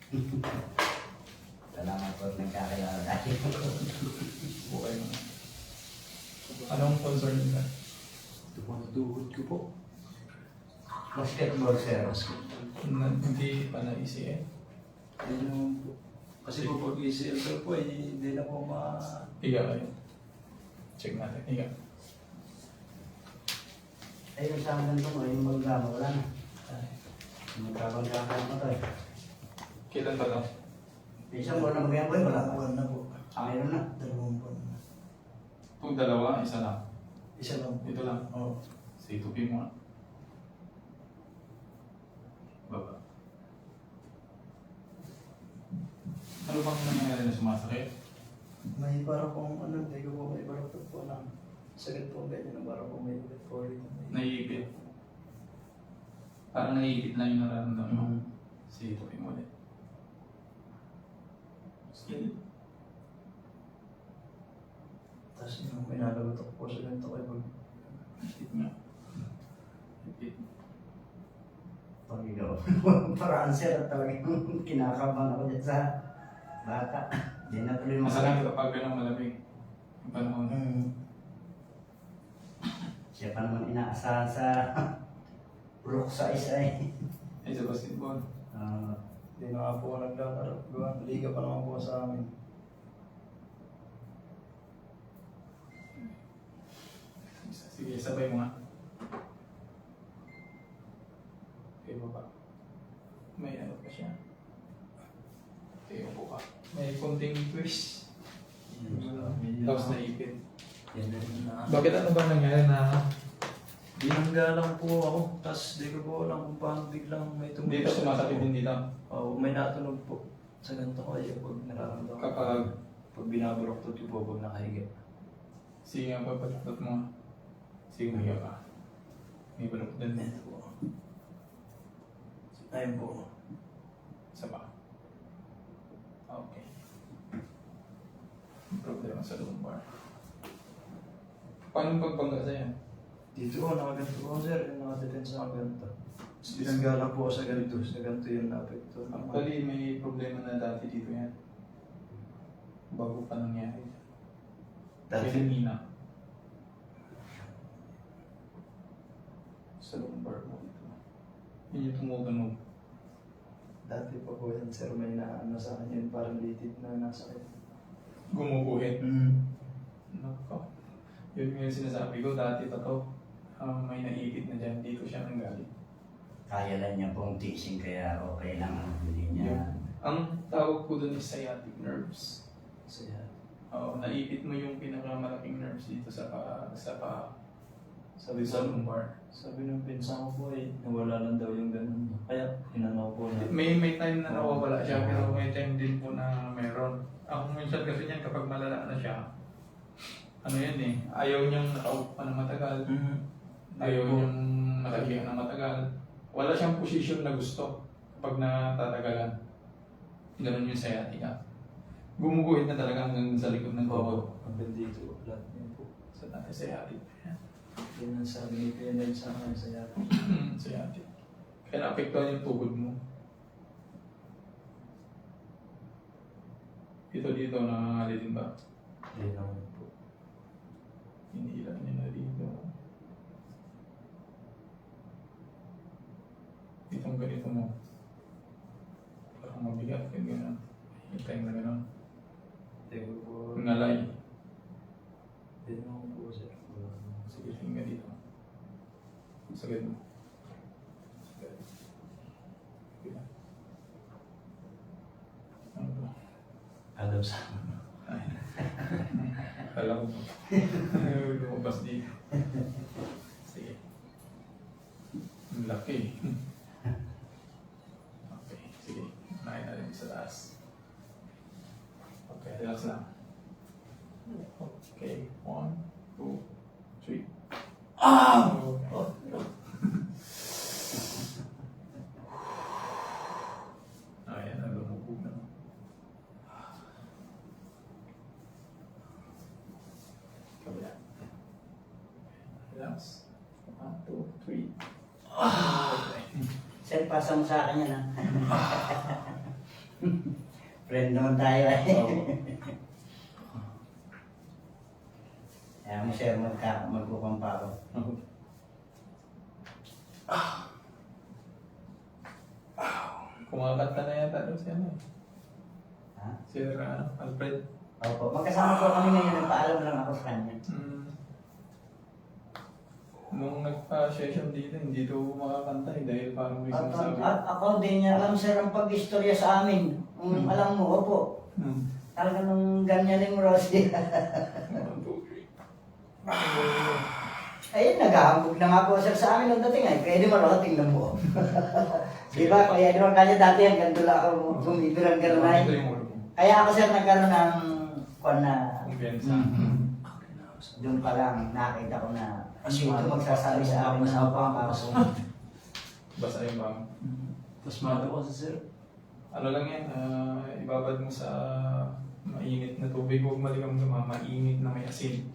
Salamat po nagkakilala tayo. Okay mo. Anong concern nila? Ito po natuhod ko po. Basketball, sir. Hindi pa naisi eh. Ayun naman po. Kasi po pag ECL ko po, hindi na po Higa kayo. Check natin. Higa. Ay, yung sa ganito mo, yung magagama, wala na. Magkabagama pa to eh. Kailan ba to? Isang buwan na magagama eh, wala pa. buwan na po. Meron na. 2 buwan na. Kung dalawa, isa lang. Isa lang po. Ito lang. Oo. Say, tupin mo nga. Baba. Ano bang nangyayari na sumasakit? May para pong hindi ko po may balaktot po na sakit po ganyan na para po may ulit po ulit. Naiipit. Parang naiipit lang yung nararamdaman mo. Mm. Sige, tupin mo ulit. Sige. Tapos yung may nalagotok po sa ganito kayo pag Ipit nga. Ipit. Pag ikaw. Paraan sir, talagang kinakabahan ako dyan sa bata. Hindi na tuloy Masakit kapag ganang malamig. Yung panahon. Siya pa naman inaasahan sa bulok sa isa eh. Ay, sa basketball. hindi na nga po ako naglalaro. Liga pa naman po sa amin. Sige, sabay mo nga. Okay, baba. May ano pa siya. Okay, upo ka. May konting twist. Tapos naipit. Yan na rin na. Bakit ano ba nangyari na Binangga lang po ako, tapos di ko po alam kung paano biglang may tumunog. dito sumasakit din dito? Oo, may natunog po. Sa ganito ko ay pag nararamdaman ko. Pag binabaloktot ko po pag nakahiga. Sige nga, pagpatakot mo. Sige, mahiya ka. May balok din. Ito po. Ayun po. Isa pa. Okay. Problema sa lumbar. Paano pagbangga sa'yo? Dito ko, nakaganto ko sir, yung nakadetensa ako ganito. Binangga lang po ako sa ganito, sa ganito yung napekto. Actually, may problema na dati dito yan. Bago pa nangyari. Dati? Kanina. Sa lumbar mo ito. Yun yung tumutunog. Dati pa po yan sir, may naano sa akin yun, parang litid na nasa akin. Gumuguhit. Nako. Yun yung sinasabi ko, dati pa to. May naipit na dyan. Dito siya nanggaling. Kaya lang niya pong teaching kaya okay lang ang hindi niya. Ang tawag ko dun is sciatic nerves. So yan. Naipit mo yung pinakamalaking nerves dito sa Sabi sa sa lumbar. Sabi ng pinsan ko po nawala lang daw yung ganun. Kaya inano po na. May time na nawawala siya, pero may time din po na meron. Ako minsan kasi niyan kapag malala na siya, ano yan eh, ayaw niyang nakaupo pa ng matagal. Ayaw niyang nakahiga ng matagal. Wala siyang posisyon na gusto kapag natatagalan. Ganun yung sciatica. Gumuguhit na talaga hanggang sa likod ng tuhod. Hanggang dito, lahat yun po. Sa dati sciatic. Yan ang sabi ni PNL sa akin sa yato. Sciatic. Kaya naapektuhan yung tuhod mo. Dito nangangali din ba? Hindi naman po. Hinihilan niya na dito. Itong ganito mo. Parang mabigat. Yung gano'n. Hintay na gano'n. Hindi ko po. Ngalay. Hindi naman po sir. Sige, hinga dito. Sagad mo. Sagad. Sige. Ano ba? Alam sa Ay. Kala ko. Lumabas dito. Sige. Ang laki. Okay, sige. Nahin na rin sa taas. Okay, relax lang. Okay, 1, 2, 3. Ah! Ayan, lumubog na. Kabila. Relax. 1, 2, 3. Okay. Sir, pasa mo sa akin yan ha. Friend naman tayo eh. Oo. Kaya mo sir, magkukang pa ako. Kumakanta na yata doon si ano. Ha? Sir Alfred. Opo, magkasama po kami ngayon, nagpaalam lang ako sa kanya. Nung nagpa-session dito, hindi daw makakanta dahil parang may sinasabi. At ako din niya alam sir ang pag-istorya sa amin. Alam mo, opo. Talaga nung ganyanin mo Rosie. Ayun, naghahambog na nga po sir sa amin nung dating ay, pwede marating na po. Di ba? Kaya di ba kanya dati hanggang dula ako bumibirang gano'n ay. Kaya ako sir nagkaroon ng kwan na Kumpiyansa. doon pa lang nakita ko na hindi ito magsasabi sa amin na ako. Basta yung bang. Pasmado ko sa sir. Ano lang yan, ibabad mo sa mainit na tubig. Huwag maligam-gama, mainit na may asin.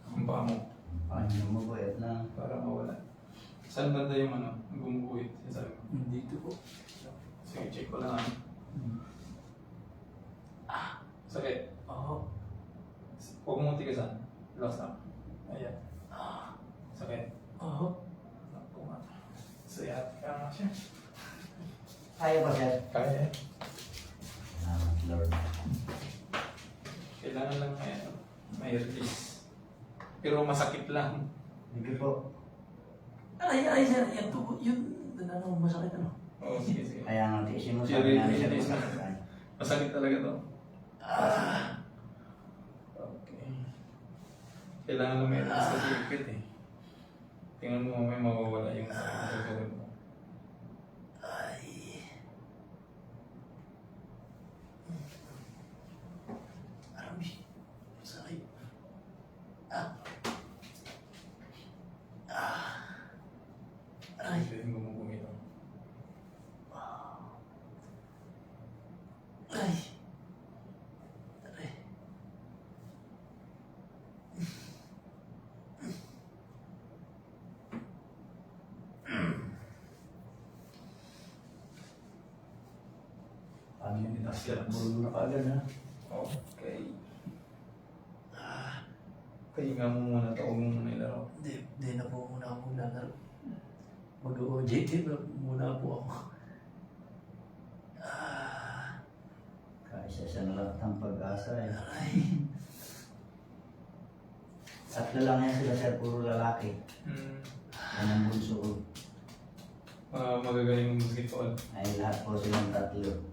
Ang paa mo. Ano mo buyot na? Para mawala. Saan banda yung ano, gumuguhit? Sabi mo. Dito po. Sige, check ko lang. Sakit. Oo. Huwag mong tigasan. Relax lang. Ayan. Sakit. Oo. Naku nga. Sayat ka nga siya. Kaya ba sir? Kaya. Salamat Lord. Kailangan lang may release. Pero masakit lang. Sige po. Ay, sir. Yan po. Yun. Ano, masakit ano? Oo, sige, sige. Kaya nga tiisin mo sa Sige, amin sige, na sige. sir. Masakit talaga to. Okay. Kailangan lang may release sa circuit eh. Tingnan mo may mawawala yung sakit na gagawin mo. Marami. Masakit. Aray. Hindi mo bumito. Ay. Aray. Ano yung bulo na kagad ha? Okay. Pahinga mo muna ito. Huwag mo muna ilaro. Hindi na po muna ako lalaro. Mag-OJT muna po ako. Kaisa siya na lahat ng pag-asa eh. Aray. Tatlo lang yan sila sir, puro lalaki. Yan ang bunso ko. Magagaling ng basketball. Ay lahat po silang tatlo.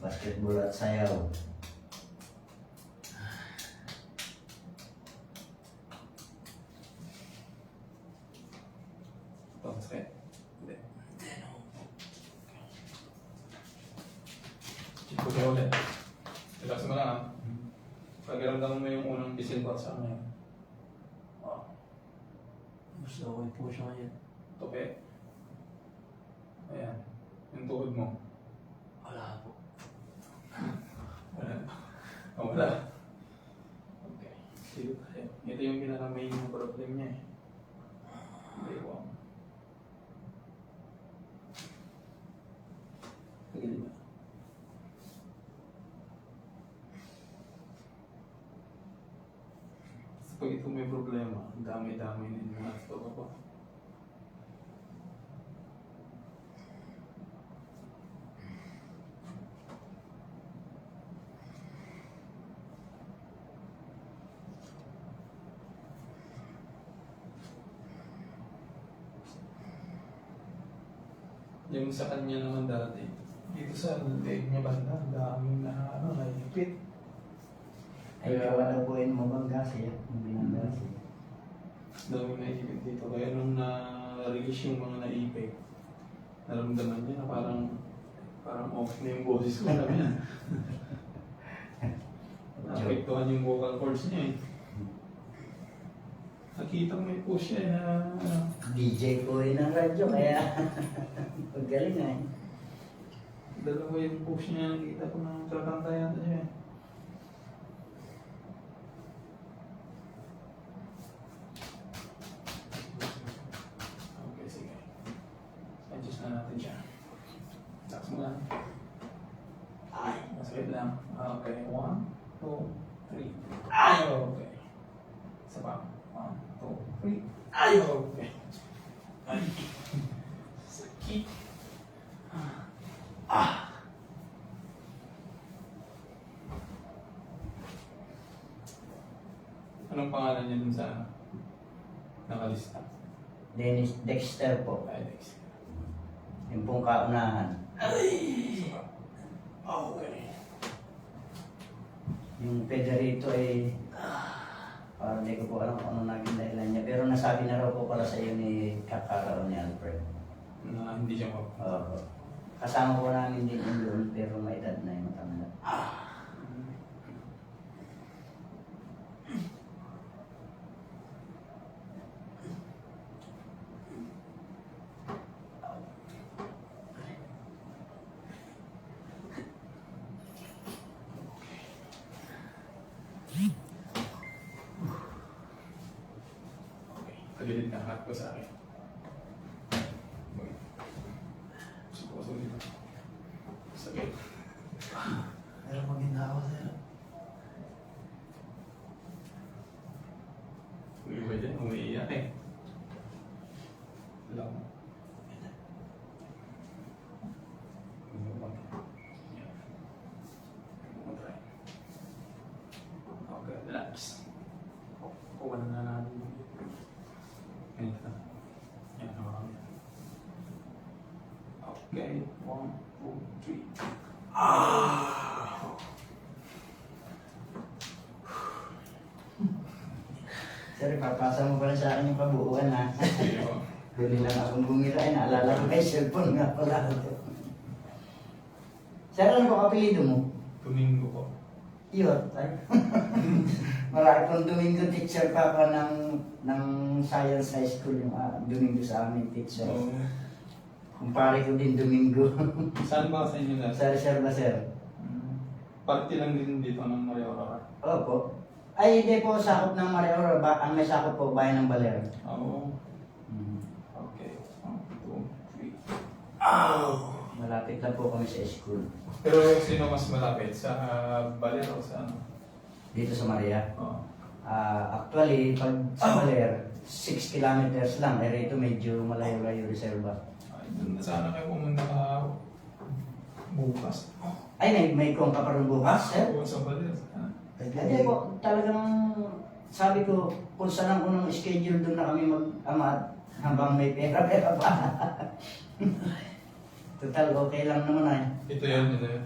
Basketball at sayaw. Masakit. Hindi. Check ko siya ulit. Relax mo lang ha. Pakiramdaman mo yung unang bisil ko sa ngayon. Mas okay po siya ngayon. Tope. Ayan. Yung tuhod mo. Wala po. Wala. Wala. Okay. Sige tayo. Ito yung pinaka-main na problem niya eh. Okay, wow. Tagali ba? Pag ito may problema, ang dami-dami din mga ito pa. Yung sa kanya naman dati, dito sa leg niya banda, ang daming na naipit. Ay kaya po yung mabangga siya. Yung binangga siya. Daming naipit dito. Kaya nung na-release yung mga naipit, naramdaman niya na parang off na yung boses ko. Sabi niya. Naapektuhan yung vocal cords niya eh. Nakita ko may push siya na DJ po rin ang radyo, kaya paggaling nga eh. dalawa yung push niya. Nakita ko na kakantayan na siya eh. Okay, sige. Adjust na natin siya. Relax mo lang. lang. Okay, 1, 2, 3. Ay, okay. Isa pa. 1, 2, 3. Ay, okay. Ay. Sakit. Anong pangalan niya dun sa nakalista? Dennis Dexter po. Alex. Yung pong kaunahan. Isa pa. Okay. Yung Pedrito ay parang hindi ko po alam kung ano naging dahilan niya. Pero nasabi na raw po pala sa iyo ni Kakaraw ni Alfred. Na hindi siya mag... Oo. Kasama po namin din yun doon pero may edad na yung matanda. Okay. Tagilid na hat ko sa akin. Okay. Suko dito. Sakit. Meron pang ginagawa sir. Yung iba dyan, umiiyak eh. Lang. Okay, relax. Kuha na natin. Ganito. Yan, hawakan mo. Okay, 1, 2, 3. Sir, papasa mo pala sa akin yung kabuuan ha. Sige po. Huli lang akong bumira ay naalala ko may cellphone nga pala. Sir, ano po kapilido mo? Domingo po. Yun. Marami pong Domingo teacher pa pa ng Science High School yung Domingo sa amin teacher. So, Kumpare ko din Domingo. saan ba sa inyo lahat? Sa reserva sir. Party lang din dito ng Maria Aurora. Opo. Ay, hindi po sakop ng Mariora. Ang may sakop po, bayan ng Baler. Oo. Hmm. Okay. 1, 2, 3. Malapit lang po kami sa school. Pero sino mas malapit? Sa Baler o sa ano? Dito sa Maria. Oo. Actually, pag sa Baler, 6 kilometers lang. Eh, rito medyo malayo-layo reserva. Ay, doon na sana kayo pumunta ka bukas. Ay, may kong ka pa rin bukas, sir? Oo, sa Baler. Hindi po, talagang sabi ko, kung saan ang unang schedule doon na kami mag-amat habang may pera-pera pa. Total, okay lang naman ay. Ito yun, ito yun.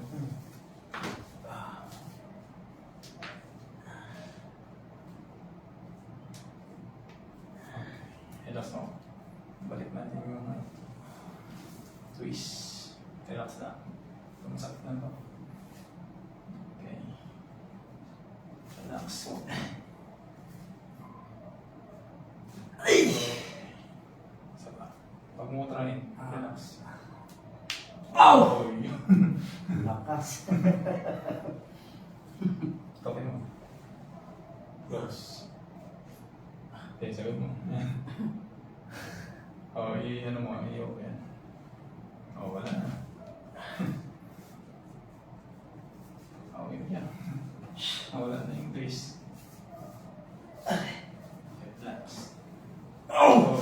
Relax na ako. Balik natin yung twist. Relax na. Masakit na ito. Okay. Relax. Isa pa. Pag mo try, relax. Ow! Oy. Lakas. Toke mo. Close. Okay, sagot mo. Yan. Ano mo, i-open. Wala na. Okay, yan. Wala na yung twist. Okay, relax. Okay.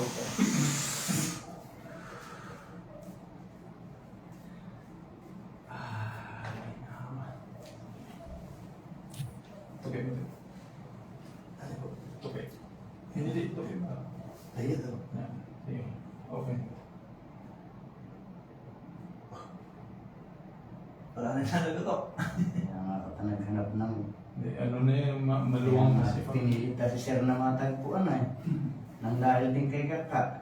Toke mo. Ano po? Toke. Hindi, toke mo. Ayun o. Yan. Sige. Open. Wala na nalulutok. Kaya nga ako naghanap ng Hindi, ano na yun, maluwang kaya kasi nga pinilita si sir na matagpuan ay. Nang dahil din kay Kaka.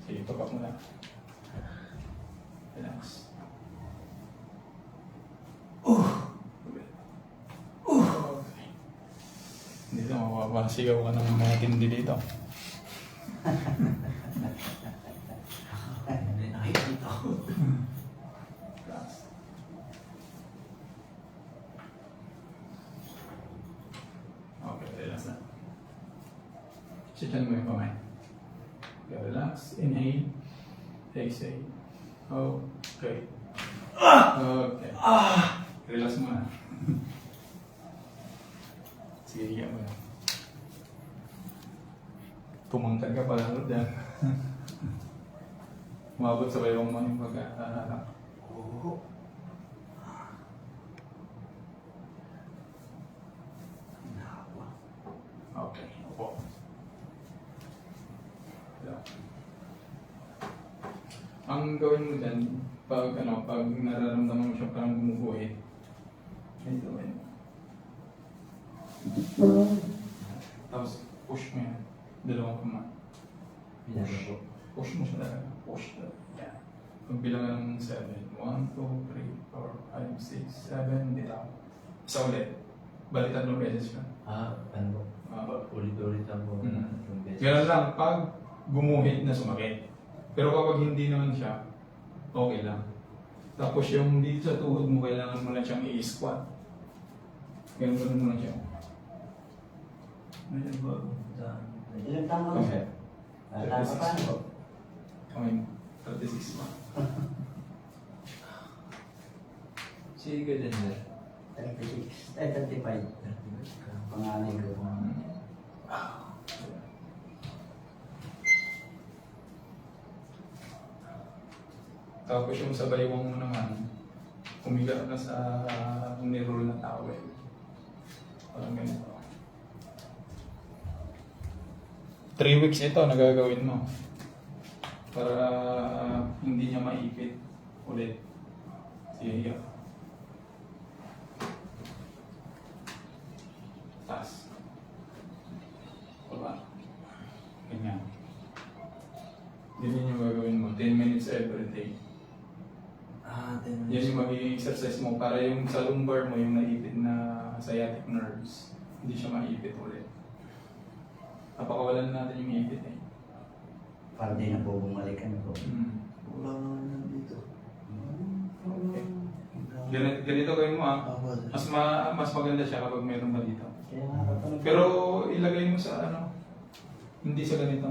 Sige, tukap mo na. Relax. Okay. Dito, mapapasigaw ka ng mga tindi dito. Hindi nakikita ko. Relax. Okay, relax na. Sitan mo yung kamay. Okay, relax. Inhale. Exhale. Okay. Okay. Relax mo na. Sige, hiya mo na. Tumangkad ka pala dyan. Umabot sa bayong mo yung pagkakaharap. Oo. Okay. Opo. Yeah. Ang gawin mo dyan, pag nararamdaman mo siya parang gumuguhit, ay gawin mo. Tapos push mo yan. Dalawang kamay. Push mo siya talaga. Push talaga. Yan. Pagbilang ka ng 7. 1, 2, 3, 4, 5, 6, 7. Bitaw. Isa ulit. Balik 3 beses siya. Ano? Ulit-ulit ako. Ganun lang. Pag gumuhit na sumakit. Pero kapag hindi naman siya, okay lang. Tapos yung dito sa tuhod mo, kailangan mo lang siyang i-squat. Ganun mo lang siya. Ayun ba? Ilang taon ka na, sir? Tama pa, ano? Okay, 36 pa. Sige ka din, sir. 36, 35. Panganay ko. Tapos yung sa baywang mo naman, humiga ka sa nirol na towel. Parang ganito. 3 weeks ito nagagawin mo. Para hindi niya maipit ulit. Sige, hiya. Taas. Baba. Ganyan. Ganyan yung gagawin mo. 10 minutes every day. 10 Yan yung magiging exercise mo para yung sa lumbar mo, yung naipit na sciatic nerves, hindi siya maipit ulit. Napakawalan natin yung ipit eh. Para di na po bumalikan ko. Wala naman yan dito. Okay. Ganito gawin mo Ako, sir. mas maganda siya kapag meron ka dito. Kaya nakakatunog. Pero ilagay mo sa hindi sa ganito.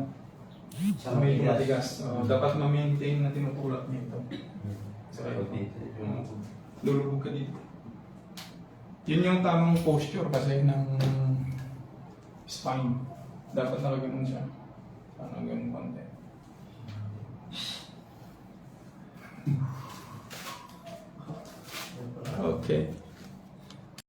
sa May matigas. matigas. Dapat ma-maintain na tinutulak nito. So, Dito. lulubog ka dito. Yun yung tamang posture kasi ng spine. Dapat nakaganon siya. Parang ganun konti. Okay.